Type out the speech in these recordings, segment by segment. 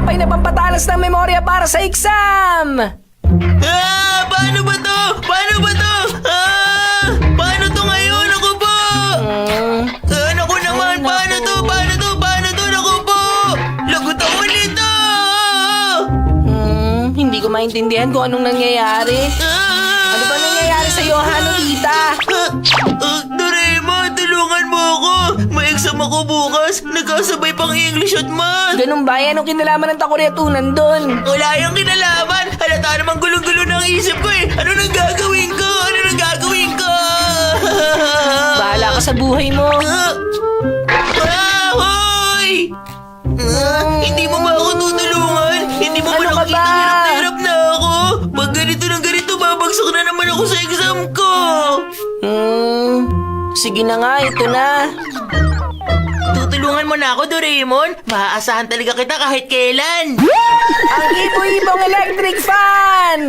Tinapay na pampatalas ng memorya para sa exam! Paano ba to? Paano ba to? Paano to ngayon? Ako po! Naku naman, paano to? Paano to? Paano to? Naku po! Lagot ako nito! Hindi ko maintindihan kung anong nangyayari. Ano ba nangyayari sa'yo, Hanolita? Doraemon, tulungan mo ako! May exam ako bukas! Nagkasabay pang English at Math! Ganun ba yan? Anong kinalaman ng takoryatunan doon? Wala yung kinalaman! Halata namang gulong-gulo ng isip ko eh! Ano nang gagawin ko? Ano nang gagawin ko? Bahala ka sa buhay mo. Hoy! Hindi mo ba ako tutulungan? Hindi mo ba Ano ka nakikita ba? hirap na hirap na ako? Pag ganito ng ganito, babagsak na naman ako sa exam ko! Sige na nga, ito na. Tutulungan mo na ako, Doraemon. Maaasahan talaga kita kahit kailan. Ang ibo-ibong electric fan!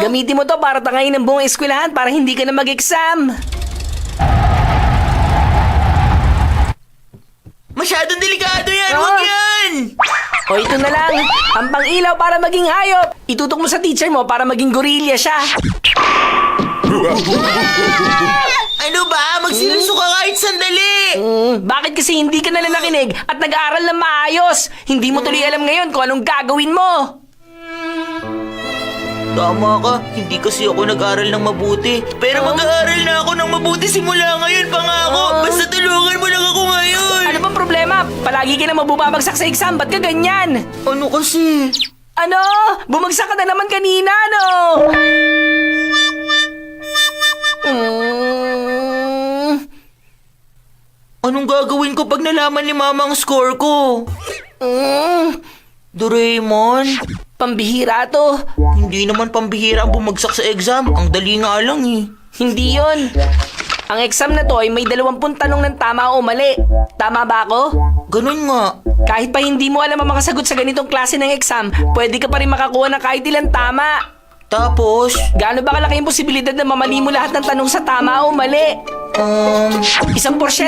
Gamitin mo to para tangayin ng buong eskwelahan para hindi ka na mag-exam. Masyadong delikado yan! Huwag yan! O ito na lang, ang pang-ilaw para maging hayop. Itutok mo sa teacher mo para maging gorilla siya. Ano ba? Magsinuso ka kahit sandali! Bakit kasi hindi ka na nakinig at nag-aaral na maayos? Hindi mo tuloy alam ngayon kung anong gagawin mo. Tama ka, hindi kasi ako nag-aral ng mabuti. Pero mag-aaral na ako ng mabuti simula ngayon, pangako. Basta tulungan mo lang ako ngayon. Ano bang problema? Palagi ka na mabubabagsak sa exam, ba't ka ganyan? Ano kasi? Ano? Bumagsak ka na naman kanina, no? Anong gagawin ko pag nalaman ni Mama ang score ko? Doraemon, Pambihira to. hindi naman pambihira ang bumagsak sa exam. Ang dali nga lang eh. Hindi yon. Ang exam na to ay may 20 tanong ng tama o mali. Tama ba ako? Ganun nga. Kahit pa hindi mo alam ang makasagot sa ganitong klase ng exam, pwede ka pa rin makakuha ng kahit ilang tama. Tapos, Gaano ba kalaki yung posibilidad na mamali mo lahat ng tanong sa tama o mali? 1%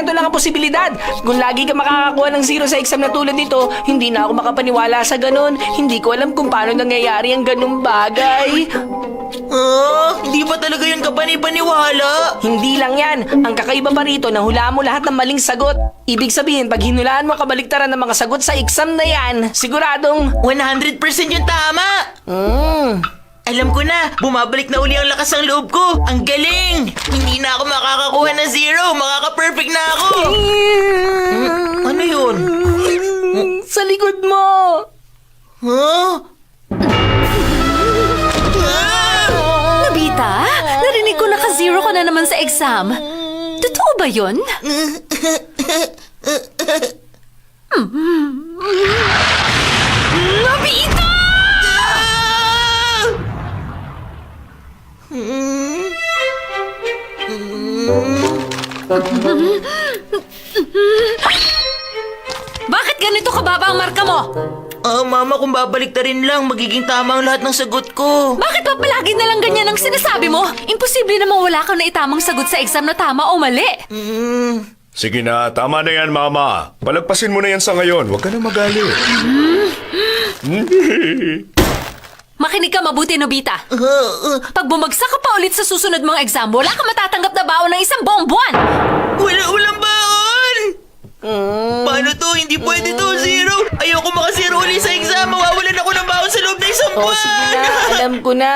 lang ang posibilidad. Kung lagi ka makakakuha ng 0 sa exam na tulad nito, hindi na ako makapaniwala sa ganun. Hindi ko alam kung paano nangyayari ang ganung bagay. hindi ba talaga yun kapani-paniwala? Hindi lang yan. Ang kakaiba pa rito, nahulaan mo lahat ng maling sagot. Ibig sabihin, pag hinulaan mo kabaliktaran ng mga sagot sa exam na yan, siguradong... 100% yung tama! Alam ko na, bumabalik na uli ang lakas ng loob ko. Ang galing! Hindi na ako makakakuha ng 0. Makaka-perfect na ako. Ano yun? Sa likod mo! Nobita, narinig ko naka-0 ka na naman sa exam. Totoo ba yun? Nobita! Bakit ganito kababa ang marka mo? Mama, kung babalik na rin lang, magiging tama ang lahat ng sagot ko. Bakit ba palagi na lang ganyan ang sinasabi mo? Imposible na mawala ka na itamang sagot sa exam na tama o mali. Sige na, tama na yan, Mama. Palagpasin mo na yan sa ngayon. Huwag ka na magalit. Makinig ka mabuti, Nobita. Pag bumagsak ka pa ulit sa susunod mong exam, wala ka matatanggap na baon ng isang buong buwan. Walang baon! Paano to? Hindi pwede to, 0. Ayoko maka-0 ulit sa exam. Mawawalan ako ng baon sa loob na isang O buwan. sige na, alam ko na.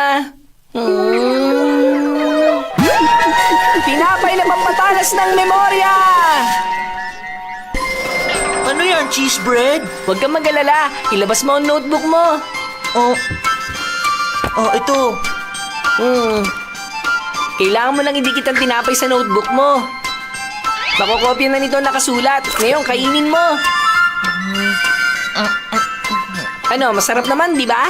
Tinapay na pampatalas ng memorya! Ano yan, cheese bread? Huwag kang mag-alala, ilabas mo ang notebook mo. Ito. Kailangan mo lang idikit ang tinapay sa notebook mo. Makokopya na nito nakasulat. Ngayon, kainin mo. Ano, masarap naman, di ba?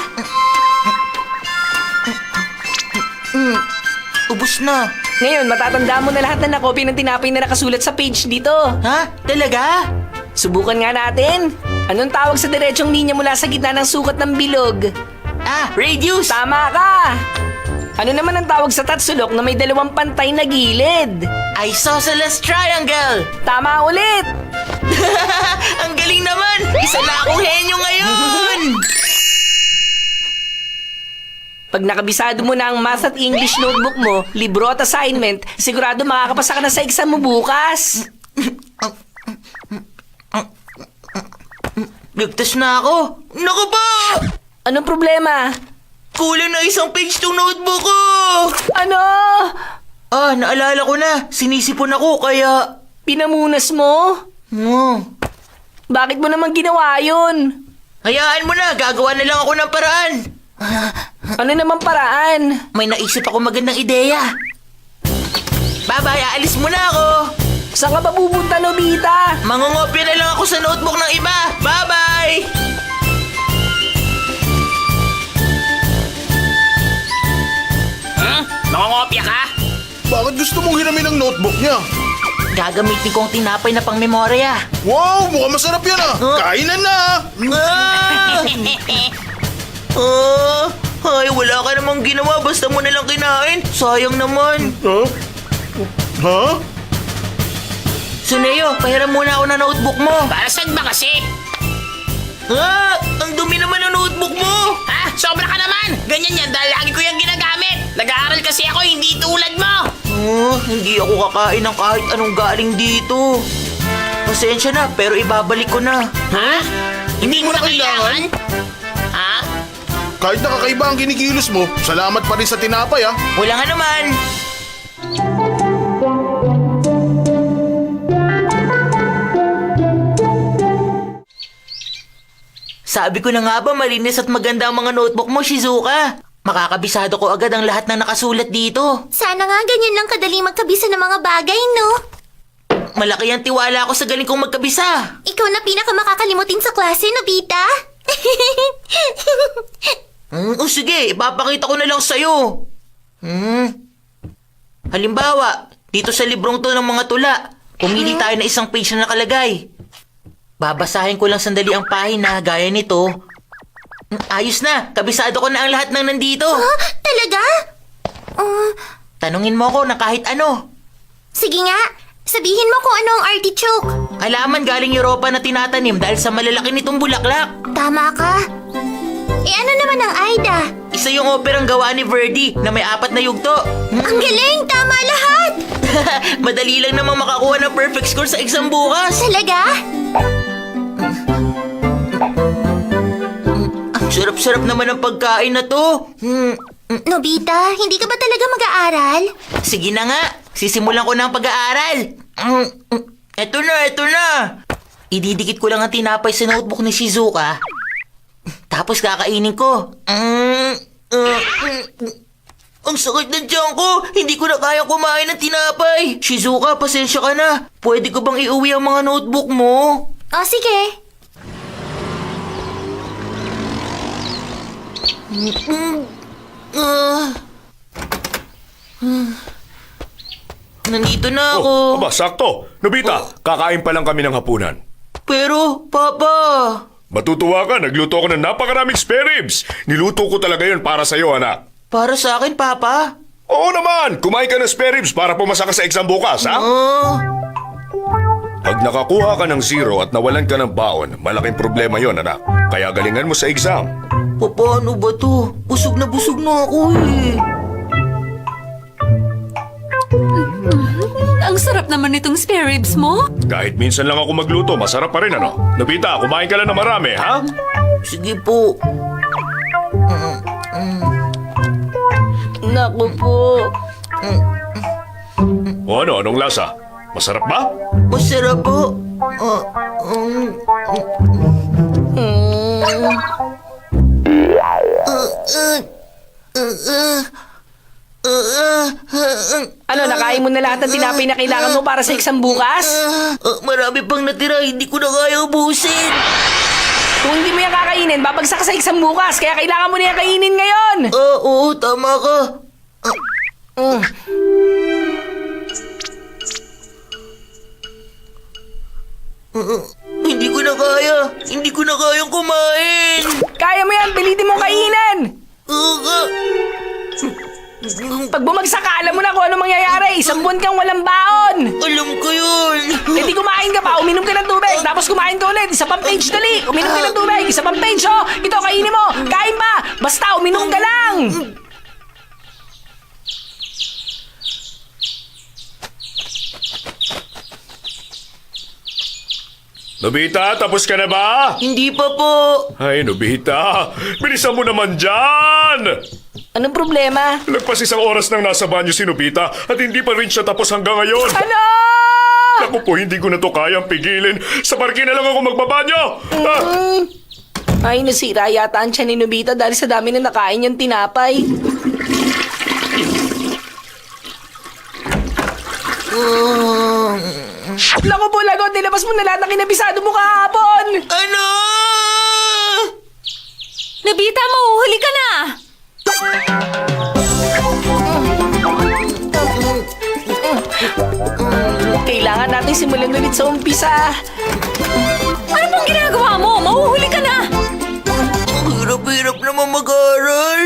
Ubus na. Ngayon, matatanda mo na lahat na nakopya ng tinapay na nakasulat sa page dito. Ha? Talaga? Subukan nga natin. Anong tawag sa diretsong linya mula sa gitna ng sukat ng bilog? Radius! Tama ka! Ano naman ang tawag sa tatsulok na may 2 pantay na gilid? Isosceles triangle! Tama ulit! Ang galing naman! Isa na akong henyo ngayon! Pag nakabisado mo na ang math at English notebook mo, libro at assignment, sigurado makakapasa ka na sa exam mo bukas. Ligtas na ako. Naku po! Anong problema? Kulang na isang page tong notebook ko! Ano? Ah, naalala ko na. Sinisipon ako kaya... Pinamunas mo? Bakit mo naman ginawa yun? Hayaan mo na, gagawa na lang ako ng paraan. Ano naman paraan? May naisip ako magandang ideya. Bye-bye, aalis muna ako. Saan ka ba pupunta, Nobita? Mangungopya na lang ako sa notebook ng iba. Bye-bye! Nangongopya ka? Bakit gusto mong hiramin ang notebook niya? Gagamitin kong tinapay na pang memorya. Wow, mukhang masarap yan Kainan na! Ay, wala ka namang ginawa. Basta mo nalang kinain. Sayang naman. Ha? Suneo, pahiram muna ako ng notebook mo. Para saan ba kasi? Ang dumi naman ng notebook mo. Ha? Sobra ka naman! Ganyan yan dahil lagi ko yung ginagamit. Nag-aaral kasi ako, hindi tulad mo. Hindi ako kakain ng kahit anong galing dito. Pasensya na, pero ibabalik ko na. Ha? Hindi mo na kailangan? Ha? Kahit nakakaiba ang kinikilos mo, salamat pa rin sa tinapay Wala nga naman. Sabi ko na nga ba malinis at maganda ang mga notebook mo, Shizuka. Makakabisado ko agad ang lahat ng nakasulat dito. Sana nga ganyan lang kadali magkabisa ng mga bagay, no? Malaki ang tiwala ko sa galing kong magkabisa. Ikaw na pinakamakakalimutin sa klase, Nobita. Sige, ipapakita ko na lang sa'yo. Halimbawa, dito sa librong to ng mga tula, pumili tayo ng isang page na nakalagay. Babasahin ko lang sandali ang pahina gaya nito. Ayos na, kabisado ko na ang lahat ng nandito. Talaga? Tanungin mo ko na kahit ano. Sige nga, sabihin mo kung ano ang artichoke. Halaman galing Europa na tinatanim dahil sa malalaki nitong bulaklak. Tama ka. Ano naman ang Aida? Isa yung operang gawa ni Verdi na may 4 na yugto. Ang galing! Tama lahat! Madali lang namang makakuha ng perfect score sa exam bukas. Talaga? Ang sarap-sarap naman ang pagkain na to. Nobita, hindi ka ba talaga mag-aaral? Sige na nga, sisimulan ko na ang pag-aaral. Eto na. Ididikit ko lang ang tinapay sa notebook ni Shizuka. Tapos kakainin ko. Ang sakit ng tiyan ko. Hindi ko na kaya kumain ng tinapay. Shizuka, pasensya ka na. Pwede ko bang iuwi ang mga notebook mo? O, sige. Nandito na ako. Aba, sakto. Nobita, kakain pa lang kami ng hapunan. Pero, Papa... Matutuwa ka, nagluto ako ng napakaraming spare ribs. Niluto ko talaga yun para sa'yo, anak. Para sa akin, Papa? Oo naman, kumain ka ng spare ribs para pumasa ka sa exam bukas, ha? Pag nakakuha ka ng 0 at nawalan ka ng baon, malaking problema yon, anak. Kaya galingan mo sa exam. Paano ba to? Busog na ako eh. Ang sarap naman nitong spare ribs mo. Kahit minsan lang ako magluto, masarap pa rin, ano? Nobita, kumain ka lang ng marami, ha? Sige po. Naku po. O ano, anong lasa? Masarap ba? Masarap po. Ano, nakain mo na lahat ng tinapay na kailangan mo para sa exam bukas? Marami pang natira, hindi ko na kaya ubusin. Kung hindi mo yan kakainin, babagsak ka sa exam bukas. Kaya kailangan mo na yan kainin ngayon. Oo, tama ka. Hindi ko na kaya. Hindi ko na kayang kumain. Kaya mo yan, pilitin mo kainin. Pag bumagsak ka, alam mo na kung ano mangyayari. Isang buwan kang walang baon. Alam ko yun. E di kumain ka pa, uminom ka ng tubig, tapos kumain ka ulit. Isa pang page dali, uminom ka ng tubig, isa pang page, oh. Ito, kainin mo, kain pa. Basta uminom ka lang! Nobita, tapos ka na ba? Hindi pa po. Ay, Nobita, bilisan mo naman dyan! Anong problema? Lagpas isang oras nang nasa banyo si Nobita at hindi pa rin siya tapos hanggang ngayon. Ano? Naku po, hindi ko na to kayang pigilin. Sa parke na lang ako magbabanyo! Ay, nasira yata ang tiyan ni Nobita dahil sa dami na nakain niyang tinapay. Naku po, lagot! Nilabas mo na lahat ng kinabisado mo kahapon! Ano? Nobita, mahuhuli ka na! Kailangan natin simulan ulit sa umpisa. Ano pong ginagawa mo? Mahuhuli ka na! Ang hirap-hirap naman mag-aral.